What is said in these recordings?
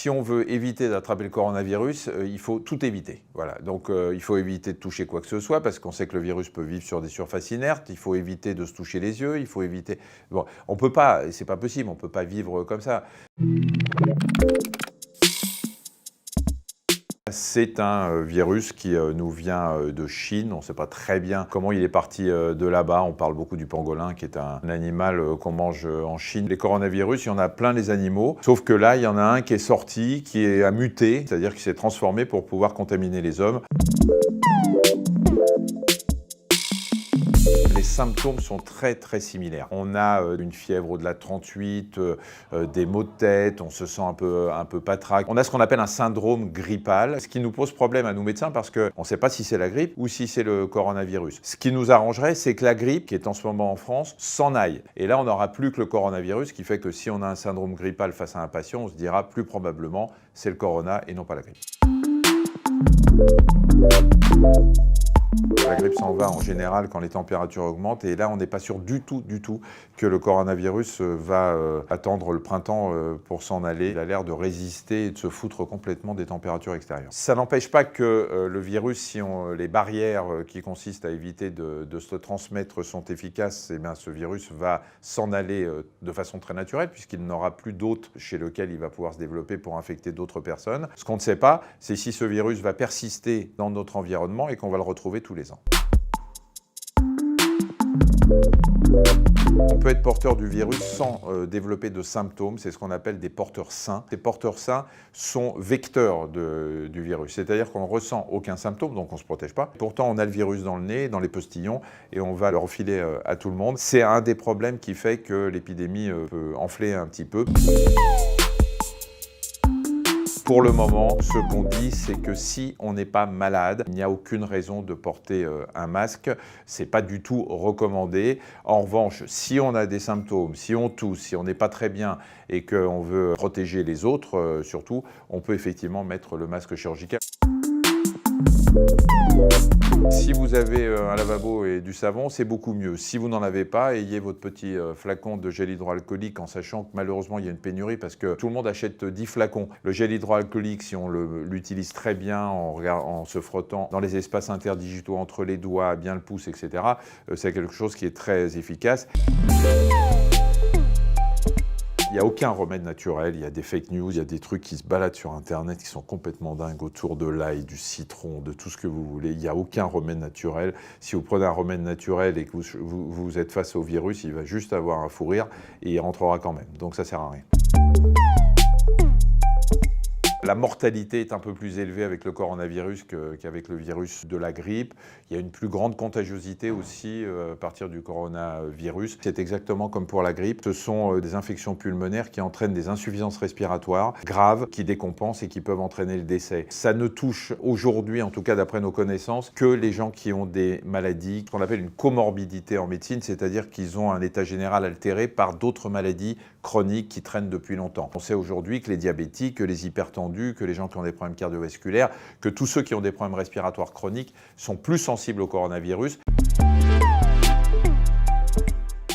Si on veut éviter d'attraper le coronavirus, il faut tout éviter. Voilà. Donc il faut éviter de toucher quoi que ce soit parce qu'on sait que le virus peut vivre sur des surfaces inertes. Il faut éviter de se toucher les yeux. Il faut éviter. Bon, on peut pas, c'est pas possible. On peut pas vivre comme ça. C'est un virus qui nous vient de Chine. On ne sait pas très bien comment il est parti de là-bas. On parle beaucoup du pangolin, qui est un animal qu'on mange en Chine. Les coronavirus, il y en a plein les animaux. Sauf que là, il y en a un qui est sorti, qui a muté, c'est-à-dire qui s'est transformé pour pouvoir contaminer les hommes. Les symptômes sont très similaires. On a une fièvre au-delà de 38, des maux de tête, on se sent un peu patraque. On a ce qu'on appelle un syndrome grippal, ce qui nous pose problème à nous médecins parce qu'on ne sait pas si c'est la grippe ou si c'est le coronavirus. Ce qui nous arrangerait, c'est que la grippe, qui est en ce moment en France, s'en aille. Et là, on n'aura plus que le coronavirus, ce qui fait que si on a un syndrome grippal face à un patient, on se dira plus probablement c'est le corona et non pas la grippe. La grippe s'en va en général quand les températures augmentent et là on n'est pas sûr du tout que le coronavirus va attendre le printemps pour s'en aller. Il a l'air de résister et de se foutre complètement des températures extérieures. Ça n'empêche pas que le virus, si les barrières qui consistent à éviter de se transmettre sont efficaces, eh bien, ce virus va s'en aller de façon très naturelle puisqu'il n'aura plus d'hôtes chez lequel il va pouvoir se développer pour infecter d'autres personnes. Ce qu'on ne sait pas, c'est si ce virus va persister dans notre environnement et qu'on va le retrouver tous les ans. On peut être porteur du virus sans développer de symptômes, c'est ce qu'on appelle des porteurs sains. Ces porteurs sains sont vecteurs du virus, c'est-à-dire qu'on ne ressent aucun symptôme, donc on ne se protège pas. Pourtant, on a le virus dans le nez, dans les postillons, et on va le refiler à tout le monde. C'est un des problèmes qui fait que l'épidémie peut enfler un petit peu. Pour le moment, ce qu'on dit, c'est que si on n'est pas malade, il n'y a aucune raison de porter un masque. Ce n'est pas du tout recommandé. En revanche, si on a des symptômes, si on tousse, si on n'est pas très bien et qu'on veut protéger les autres, surtout, on peut effectivement mettre le masque chirurgical. Si vous avez un lavabo et du savon, c'est beaucoup mieux. Si vous n'en avez pas, ayez votre petit flacon de gel hydroalcoolique en sachant que malheureusement il y a une pénurie parce que tout le monde achète 10 flacons. Le gel hydroalcoolique, si on l'utilise très bien en se frottant dans les espaces interdigitaux entre les doigts, bien le pouce, etc., c'est quelque chose qui est très efficace. Il n'y a aucun remède naturel, il y a des fake news, il y a des trucs qui se baladent sur Internet qui sont complètement dingues autour de l'ail, du citron, de tout ce que vous voulez. Il n'y a aucun remède naturel. Si vous prenez un remède naturel et que vous êtes face au virus, il va juste avoir un fou rire et il rentrera quand même. Donc ça ne sert à rien. La mortalité est un peu plus élevée avec le coronavirus qu'avec le virus de la grippe. Il y a une plus grande contagiosité aussi à partir du coronavirus. C'est exactement comme pour la grippe. Ce sont des infections pulmonaires qui entraînent des insuffisances respiratoires graves, qui décompensent et qui peuvent entraîner le décès. Ça ne touche aujourd'hui, en tout cas d'après nos connaissances, que les gens qui ont des maladies, ce qu'on appelle une comorbidité en médecine, c'est-à-dire qu'ils ont un état général altéré par d'autres maladies chroniques qui traînent depuis longtemps. On sait aujourd'hui que les diabétiques, que les hypertendus, que les gens qui ont des problèmes cardiovasculaires, que tous ceux qui ont des problèmes respiratoires chroniques sont plus sensibles au coronavirus.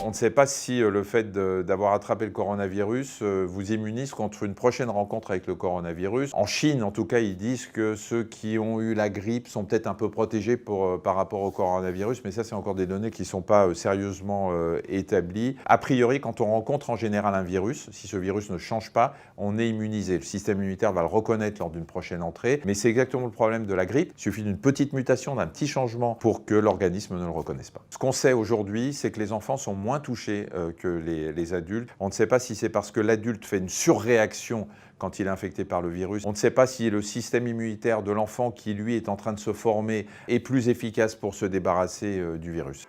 On ne sait pas si le fait d'avoir attrapé le coronavirus vous immunise contre une prochaine rencontre avec le coronavirus. En Chine, en tout cas, ils disent que ceux qui ont eu la grippe sont peut-être un peu protégés par rapport au coronavirus, mais ça, c'est encore des données qui ne sont pas sérieusement établies. A priori, quand on rencontre en général un virus, si ce virus ne change pas, on est immunisé. Le système immunitaire va le reconnaître lors d'une prochaine entrée, mais c'est exactement le problème de la grippe. Il suffit d'une petite mutation, d'un petit changement pour que l'organisme ne le reconnaisse pas. Ce qu'on sait aujourd'hui, c'est que les enfants sont moins touchés que les adultes. On ne sait pas si c'est parce que l'adulte fait une surréaction quand il est infecté par le virus. On ne sait pas si le système immunitaire de l'enfant qui, lui, est en train de se former est plus efficace pour se débarrasser du virus.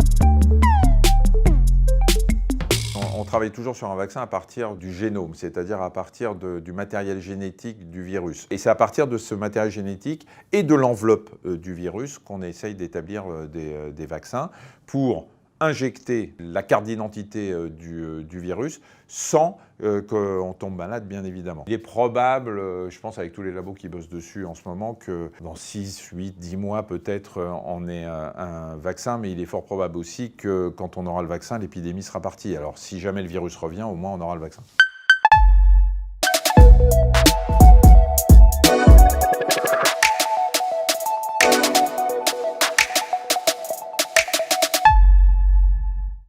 On travaille toujours sur un vaccin à partir du génome, c'est-à-dire à partir du matériel génétique du virus. Et c'est à partir de ce matériel génétique et de l'enveloppe du virus qu'on essaye d'établir des vaccins pour injecter la carte d'identité du virus sans qu'on tombe malade, bien évidemment. Il est probable, je pense avec tous les labos qui bossent dessus en ce moment, que dans 6, 8, 10 mois peut-être on ait un vaccin, mais il est fort probable aussi que quand on aura le vaccin, l'épidémie sera partie. Alors si jamais le virus revient, au moins on aura le vaccin.